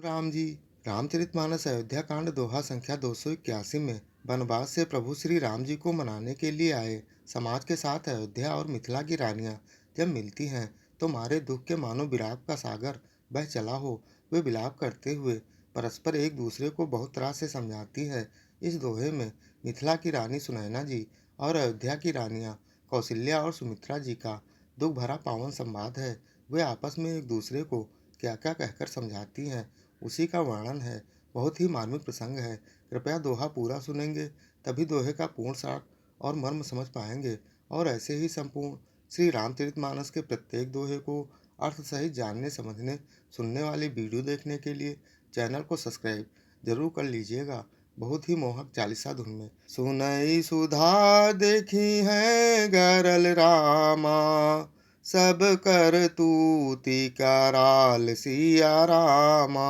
राम जी। रामचरितमानस अयोध्या कांड दोहा संख्या 281 में वनवास से प्रभु श्री राम जी को मनाने के लिए आए समाज के साथ अयोध्या और मिथिला की रानियां जब मिलती हैं तो मारे दुख के मानो विलाप का सागर बह चला हो। वे विलाप करते हुए परस्पर एक दूसरे को बहुत तरह से समझाती है। इस दोहे में मिथिला की रानी सुनैना जी और अयोध्या की रानियां कौशल्या और सुमित्रा जी का दुख भरा पावन संवाद है। वे आपस में एक दूसरे को क्या क्या कहकर समझाती हैं, उसी का वर्णन है। बहुत ही मार्मिक प्रसंग है। कृपया दोहा पूरा सुनेंगे, तभी दोहे का पूर्ण सार और मर्म समझ पाएंगे। और ऐसे ही संपूर्ण श्री रामचरितमानस के प्रत्येक दोहे को अर्थ सहित जानने समझने सुनने वाली वीडियो देखने के लिए चैनल को सब्सक्राइब जरूर कर लीजिएगा। बहुत ही मोहक चालीसा धुन में सुनई सुधा देखी है गरल रामा, सब कर तूती कराल सिया रामा,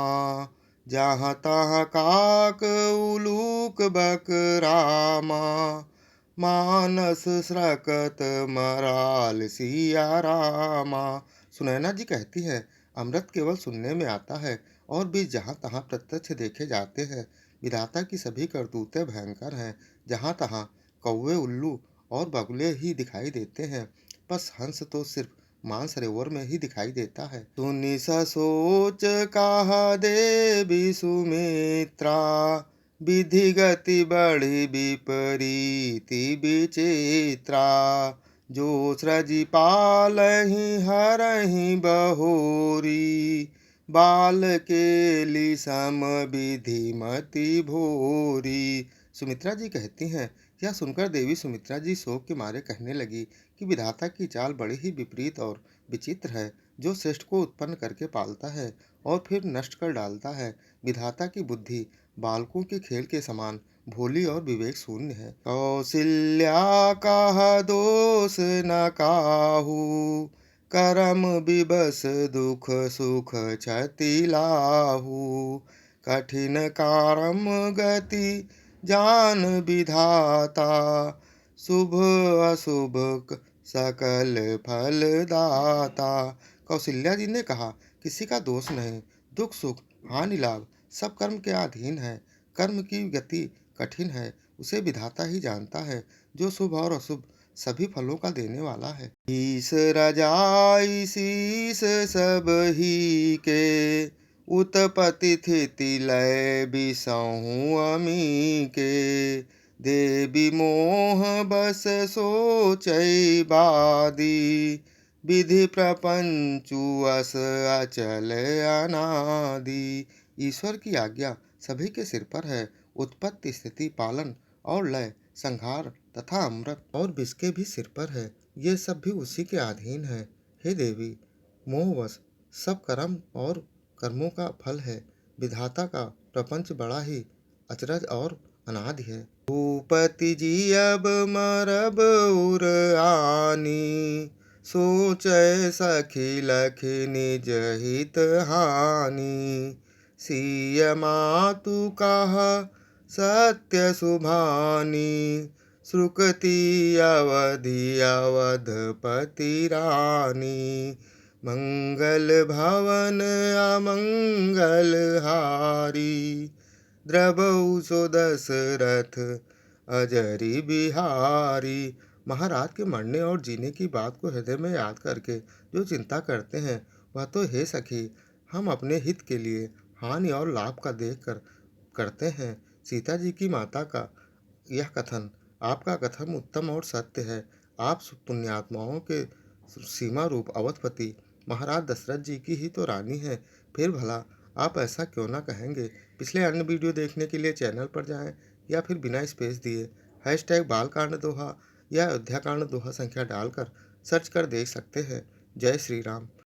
जहाँ तहाँ काक उलूक बकरामा, मानस स्रकत मराल सिया रामा। सुनैना जी कहती हैं, अमृत केवल सुनने में आता है और बीज जहाँ तहाँ प्रत्यक्ष देखे जाते हैं। विधाता की सभी करतूतें भयंकर हैं। जहाँ तहाँ कौवे उल्लू और बगुले ही दिखाई देते हैं, बस हंस तो सिर्फ मानसरोवर में ही दिखाई देता है। सुनि सोच कहा देवी सुमित्रा, विधि गति बड़ी विपरीति विचित्रा, जो सृजि पालहि हरहि बहोरी, बाल केली सम विधि मति भोरी। सुमित्रा जी कहती हैं, यह सुनकर देवी सुमित्रा जी शोक के मारे कहने लगी कि विधाता की चाल बड़ी ही विपरीत और विचित्र है, जो श्रेष्ठ को उत्पन्न करके पालता है और फिर नष्ट कर डालता है। विधाता की बुद्धि बालकों के खेल के समान भोली और विवेक शून्य है। कौशल्या का दोष न काहू, करम विबस दुख सुख क्षति लाहू, कठिन कारम गति जान विधाता, शुभ अशुभ सकल फल दाता। कौशल्या जी ने कहा, किसी का दोष नहीं, दुख सुख हानि लाभ सब कर्म के अधीन है। कर्म की गति कठिन है, उसे विधाता ही जानता है, जो शुभ और अशुभ सभी फलों का देने वाला है। ईश रजाई शीस सब ही के, उत्पत्ति स्थिति लय बिसहु अमी के, देवी मोह बस सोचै बादी, विधि प्रपंचु अस अचल अनादि। ईश्वर की आज्ञा सभी के सिर पर है। उत्पत्ति स्थिति पालन और लय संहार तथा अमृत और विष के भी सिर पर है। ये सब भी उसी के अधीन है। हे देवी, मोहवश सब कर्म और कर्मों का फल है। विधाता का प्रपंच बड़ा ही अचरज और अनादि है। भूपति जी अब मरब उर आनी, सोचै सखी लखी निज हित हानि, सिय मातु कहा सत्य सुभानी, श्रुकति अवधि अवधपति रानी, मंगल भवन अमंगल हारी, द्रवहु सो दशरथ अजरी बिहारी। महाराज के मरने और जीने की बात को हृदय में याद करके जो चिंता करते हैं, वह तो हे सखी हम अपने हित के लिए हानि और लाभ का देख कर करते हैं। सीता जी की माता का यह कथन, आपका कथन उत्तम और सत्य है। आप पुण्यात्माओं के सीमा रूप अवधपति महाराज दशरथ जी की ही तो रानी है, फिर भला आप ऐसा क्यों ना कहेंगे। पिछले अन्य वीडियो देखने के लिए चैनल पर जाएं या फिर बिना स्पेस दिए #बालकांड दोहा या अयोध्या कांड दोहा संख्या डालकर सर्च कर देख सकते हैं। जय श्री राम।